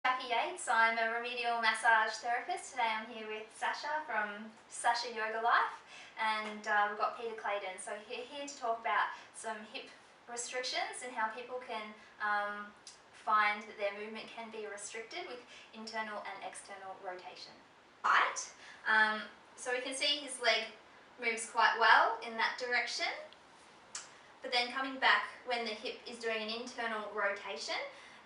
Jackie Yates. I'm a remedial massage therapist. Today I'm here with Sasha from Sasha Yoga Life, and we've got Peter Clayton. So we're here to talk about some hip restrictions and how people can find that their movement can be restricted with internal and external rotation. Right. So we can see his leg moves quite well in that direction, but then coming back when the hip is doing an internal rotation,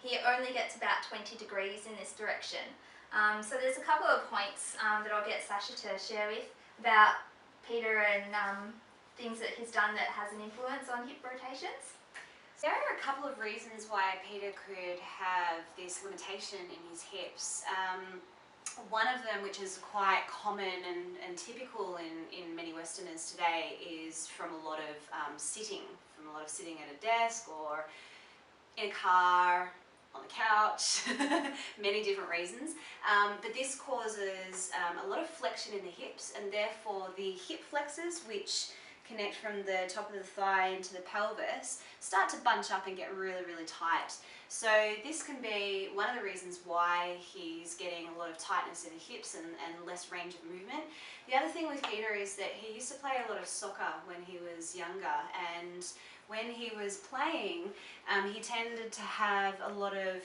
he only gets about 20 degrees in this direction. So there's a couple of points that I'll get Sasha to share with about Peter and things that he's done that has an influence on hip rotations. There are a couple of reasons why Peter could have this limitation in his hips. One of them, which is quite common and typical in many Westerners today, is from a lot of sitting at a desk or in a car, on the couch, many different reasons. But this causes a lot of flexion in the hips, and therefore the hip flexors, which connect from the top of the thigh into the pelvis, start to bunch up and get really, really tight. So this can be one of the reasons why he's getting a lot of tightness in the hips and less range of movement. The other thing with Peter is that he used to play a lot of soccer when he was younger, and when he was playing, he tended to have a lot of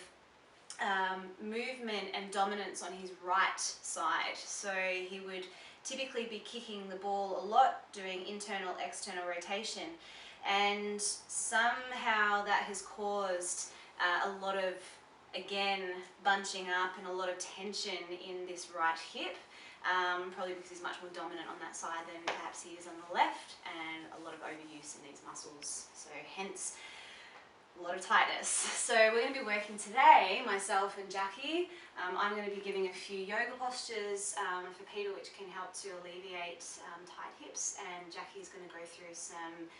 movement and dominance on his right side. So he would typically be kicking the ball a lot, doing internal, external rotation, and somehow that has caused a lot of, again, bunching up and a lot of tension in this right hip. Probably because he's much more dominant on that side than perhaps he is on the left, and a lot of overuse in these muscles, so hence a lot of tightness. So we're going to be working today, myself and Jackie. I'm going to be giving a few yoga postures for Peter, which can help to alleviate tight hips, and Jackie's going to go through some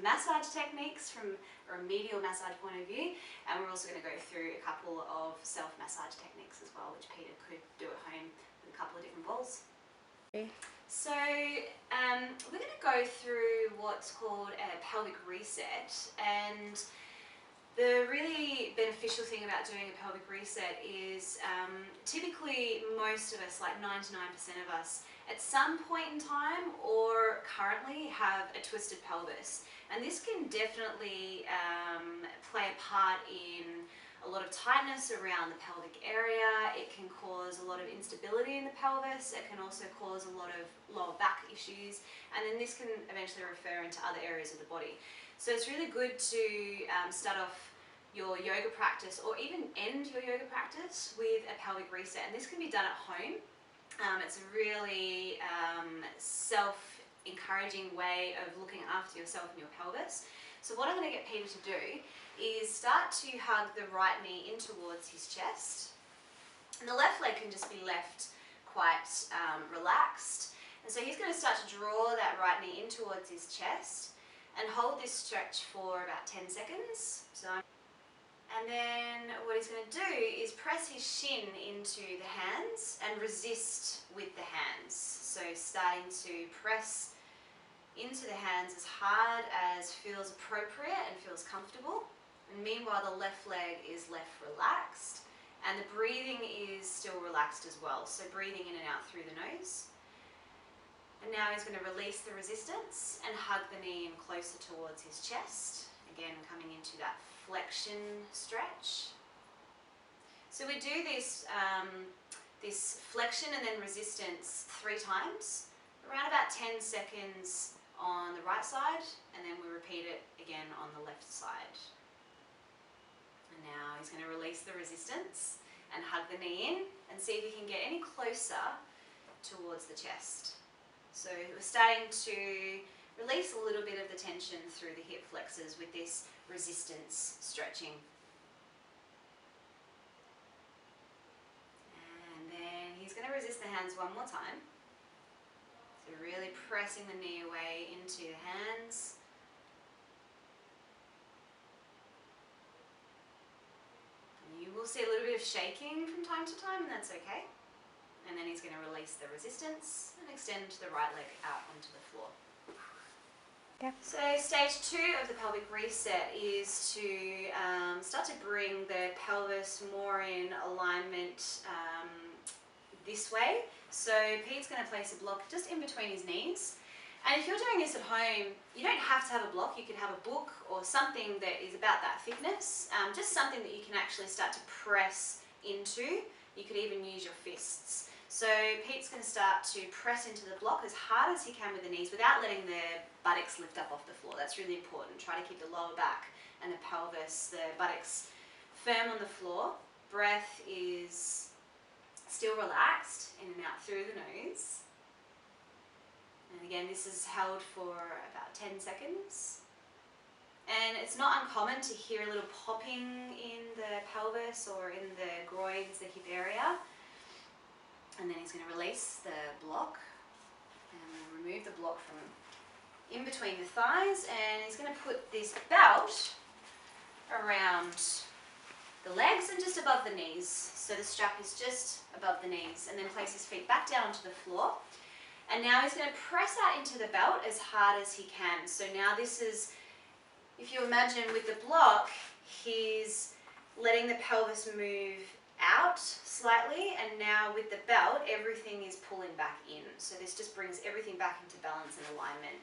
massage techniques from a remedial massage point of view, and we're also going to go through a couple of self-massage techniques as well, which Peter could do at home with a couple of different balls. So we're going to go through what's called a pelvic reset, and the really beneficial thing about doing a pelvic reset is typically most of us, like 99% of us, at some point in time or currently have a twisted pelvis, and this can definitely play a part in a lot of tightness around the pelvic area. It can cause a lot of instability in the pelvis. It can also cause a lot of lower back issues, and then this can eventually refer into other areas of the body. So it's really good to start off your yoga practice, or even end your yoga practice, with a pelvic reset, and this can be done at home. It's a really self-encouraging way of looking after yourself and your pelvis. So what I'm going to get Peter to do is start to hug the right knee in towards his chest, and the left leg can just be left quite relaxed. And so he's going to start to draw that right knee in towards his chest and hold this stretch for about 10 seconds. And then what he's going to do is press his shin into the hands and resist with the hands. So starting to press into the hands as hard as feels appropriate and feels comfortable. And meanwhile, the left leg is left relaxed, and the breathing is still relaxed as well. So breathing in and out through the nose. And now he's going to release the resistance and hug the knee in closer towards his chest. Again, coming into that flexion stretch. So we do this, this flexion and then resistance 3 times, around about 10 seconds on the right side, and then we repeat it again on the left side. And now he's going to release the resistance and hug the knee in, and see if he can get any closer towards the chest. So we're starting to release a little bit of the tension through the hip flexors with this resistance stretching. And then he's going to resist the hands one more time. So really pressing the knee away into the hands. And you will see a little bit of shaking from time to time, and that's okay. And then he's going to release the resistance and extend the right leg out onto the floor. Yeah. So stage 2 of the pelvic reset is to start to bring the pelvis more in alignment this way. So Pete's going to place a block just in between his knees. And if you're doing this at home, you don't have to have a block. You could have a book or something that is about that thickness, just something that you can actually start to press into. You could even use your fists. So Pete's going to start to press into the block as hard as he can with the knees without letting the buttocks lift up off the floor. That's really important. Try to keep the lower back and the pelvis, the buttocks firm on the floor. Breath is still relaxed, in and out through the nose. And again, this is held for about 10 seconds. And it's not uncommon to hear a little popping in the pelvis or in the groins, the hip area. And then he's going to release the block and remove the block from in between the thighs, and he's going to put this belt around the legs and just above the knees. So the strap is just above the knees, and then place his feet back down onto the floor. And now he's going to press out into the belt as hard as he can. So now this is, if you imagine with the block, he's letting the pelvis move out slightly, and now with the belt everything is pulling back in. So this just brings everything back into balance and alignment.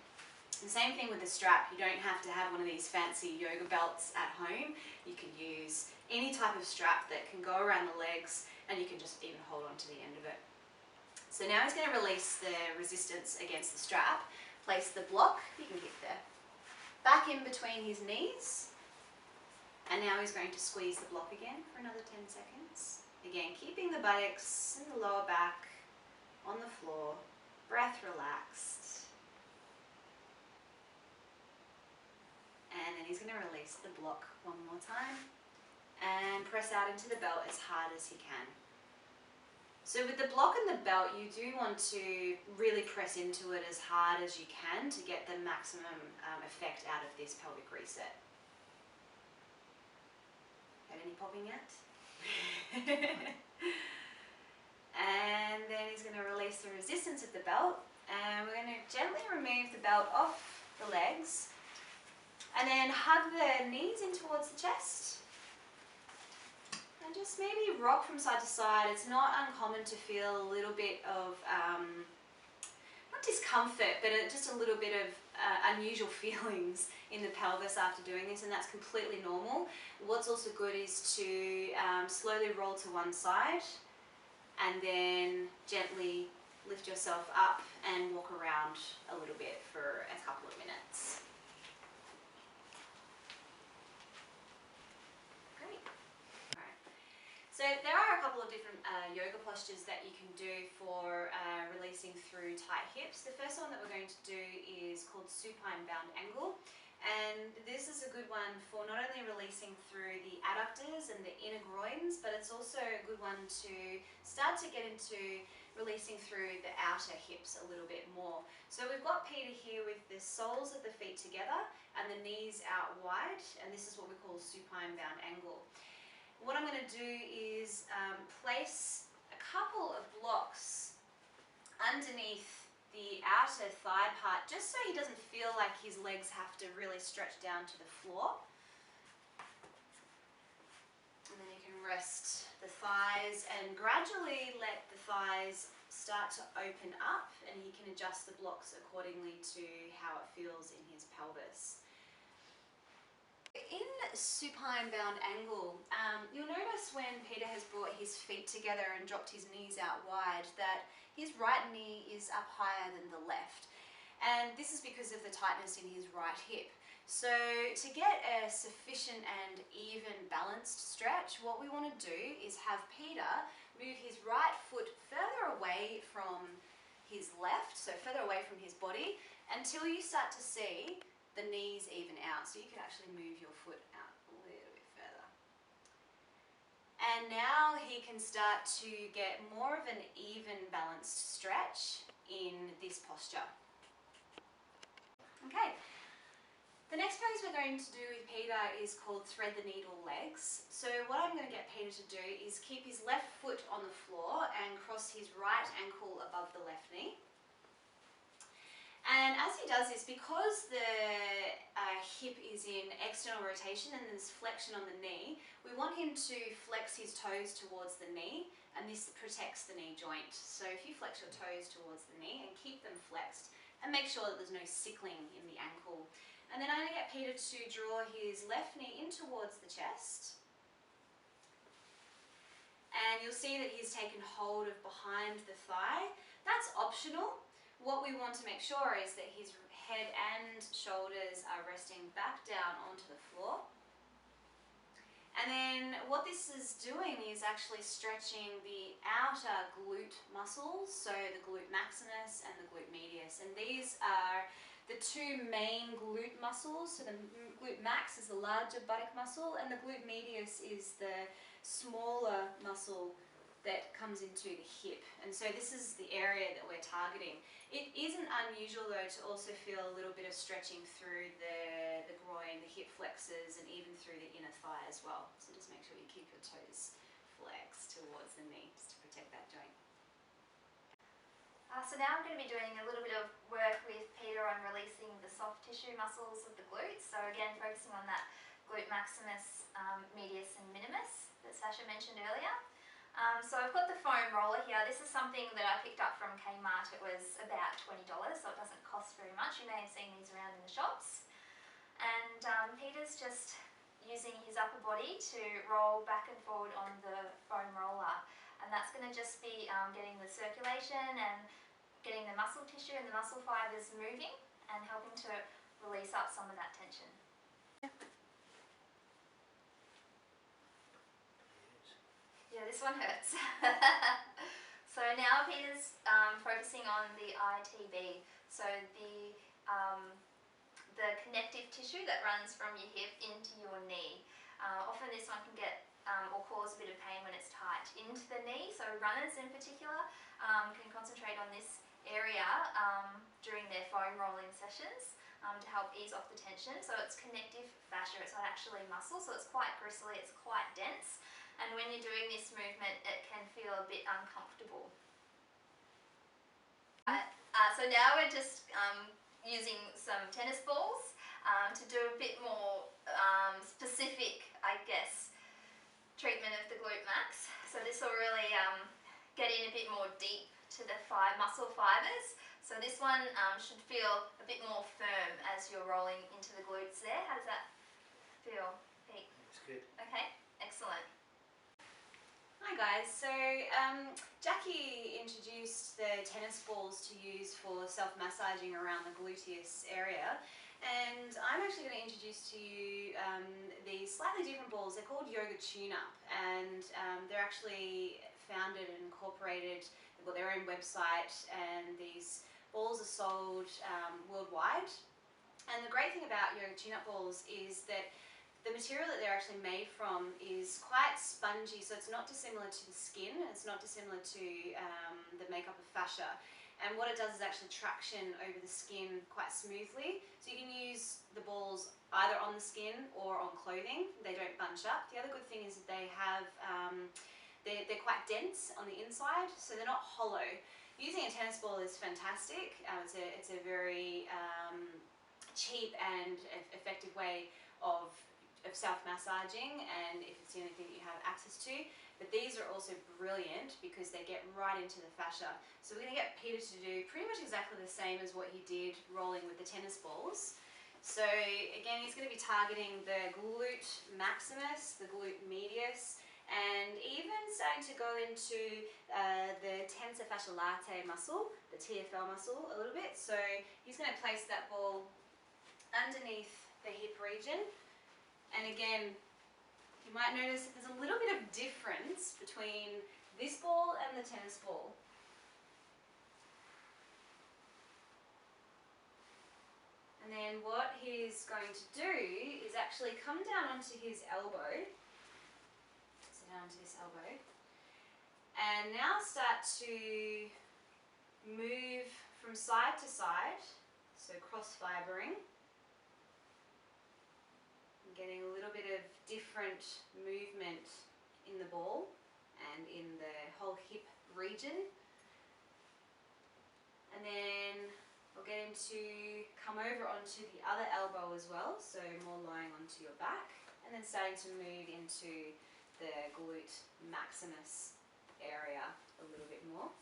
And same thing with the strap. You don't have to have one of these fancy yoga belts at home. You can use any type of strap that can go around the legs, and you can just even hold on to the end of it. So now he's going to release the resistance against the strap, place the block, you can get there, back in between his knees, and now he's going to squeeze the block again for another 10 seconds. Again, keeping the buttocks and the lower back on the floor, breath relaxed. And then he's going to release the block one more time and press out into the belt as hard as he can. So with the block and the belt, you do want to really press into it as hard as you can to get the maximum effect out of this pelvic reset. Had any popping yet? And then he's going to release the resistance of the belt, and we're going to gently remove the belt off the legs, and then hug the knees in towards the chest. And just maybe rock from side to side. It's not uncommon to feel a little bit of, not discomfort, but just a little bit of unusual feelings in the pelvis after doing this, and that's completely normal. What's also good is to slowly roll to one side and then gently lift yourself up and walk around a little bit for a couple of minutes. So there are a couple of different yoga postures that you can do for releasing through tight hips. The first one that we're going to do is called supine bound angle. And this is a good one for not only releasing through the adductors and the inner groins, but it's also a good one to start to get into releasing through the outer hips a little bit more. So we've got Peter here with the soles of the feet together and the knees out wide, and this is what we call supine bound angle. What I'm going to do is place a couple of blocks underneath the outer thigh part, just so he doesn't feel like his legs have to really stretch down to the floor. And then you can rest the thighs and gradually let the thighs start to open up, and he can adjust the blocks accordingly to how it feels in his pelvis. In supine bound angle, you'll notice when Peter has brought his feet together and dropped his knees out wide that his right knee is up higher than the left. And this is because of the tightness in his right hip. So to get a sufficient and even balanced stretch, what we want to do is have Peter move his right foot further away from his left, so further away from his body, until you start to see the knees even out. So you can actually move your foot out a little bit further. And now he can start to get more of an even balanced stretch in this posture. Okay. The next pose we're going to do with Peter is called thread the needle legs. So what I'm going to get Peter to do is keep his left foot on the floor and cross his right ankle above the left knee. And as he does this, because the hip is in external rotation and there's flexion on the knee, we want him to flex his toes towards the knee, and this protects the knee joint. So if you flex your toes towards the knee and keep them flexed, and make sure that there's no sickling in the ankle. And then I'm going to get Peter to draw his left knee in towards the chest. And you'll see that he's taken hold of behind the thigh. That's optional. What we want to make sure is that his head and shoulders are resting back down onto the floor. And then what this is doing is actually stretching the outer glute muscles, so the glute maximus and the glute medius. And these are the two main glute muscles. So the glute max is the larger buttock muscle, and the glute medius is the smaller muscle that comes into the hip. And so this is the area that we're targeting. It isn't unusual though to also feel a little bit of stretching through the groin, the hip flexors, and even through the inner thigh as well. So just make sure you keep your toes flexed towards the knee just to protect that joint. So now I'm going to be doing a little bit of work with Peter on releasing the soft tissue muscles of the glutes. So again, focusing on that glute maximus, medius and minimus that Sasha mentioned earlier. So I've got the foam roller here. This is something that I picked up from Kmart. It was about $20, so it doesn't cost very much. You may have seen these around in the shops. And Peter's just using his upper body to roll back and forward on the foam roller. And that's going to just be getting the circulation and getting the muscle tissue and the muscle fibres moving and helping to release up some of that tension. Yeah, this one hurts. So now Peter's focusing on the ITB, so the connective tissue that runs from your hip into your knee. Often this one can get or cause a bit of pain when it's tight into the knee, so runners in particular can concentrate on this area during their foam rolling sessions to help ease off the tension. So it's connective fascia, it's not actually muscle, so it's quite gristly, it's quite dense. And when you're doing this movement, it can feel a bit uncomfortable. So now we're just using some tennis balls to do a bit more specific, I guess, treatment of the glute max. So this will really get in a bit more deep to the muscle fibres. So this one should feel a bit more firm as you're rolling into the glutes there. How does that feel, Pete? It's good. Okay, excellent. Hi guys, so Jackie introduced the tennis balls to use for self-massaging around the gluteus area, and I'm actually going to introduce to you these slightly different balls. They're called Yogatina, and they're actually founded and incorporated. They've got their own website, and these balls are sold worldwide. And the great thing about Yogatina balls is that the material that they're actually made from is quite spongy, so it's not dissimilar to the skin, it's not dissimilar to the makeup of fascia. And what it does is actually traction over the skin quite smoothly. So you can use the balls either on the skin or on clothing. They don't bunch up. The other good thing is that they have, they're quite dense on the inside, so they're not hollow. Using a tennis ball is fantastic. It's a very cheap and effective way of self-massaging, and if it's the only thing that you have access to. But these are also brilliant because they get right into the fascia. So we're going to get Peter to do pretty much exactly the same as what he did rolling with the tennis balls. So again, he's going to be targeting the glute maximus, the glute medius, and even starting to go into the tensor fasciae latae muscle, the TFL muscle a little bit. So he's going to place that ball underneath the hip region. And again, you might notice that there's a little bit of difference between this ball and the tennis ball. And then what he's going to do is actually come down onto his elbow. So down to this elbow. And now start to move from side to side, so cross-fibering. Getting a little bit of different movement in the ball and in the whole hip region. And then We'll get him to come over onto the other elbow as well, so more lying onto your back, and then starting to move into the glute maximus area a little bit more.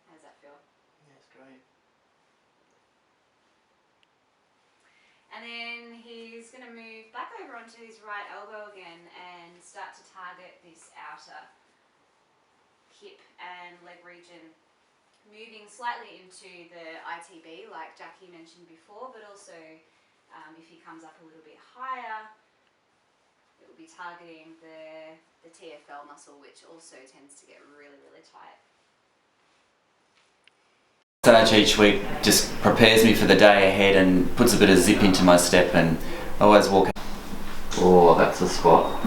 How does that feel? Yeah, it's great. And then he's going to move back over onto his right elbow again and start to target this outer hip and leg region, moving slightly into the ITB like Jackie mentioned before, but also if he comes up a little bit higher, it will be targeting the TFL muscle, which also tends to get really, really tight. Massage each week just prepares me for the day ahead and puts a bit of zip into my step, and I always walk. Oh, that's a spot.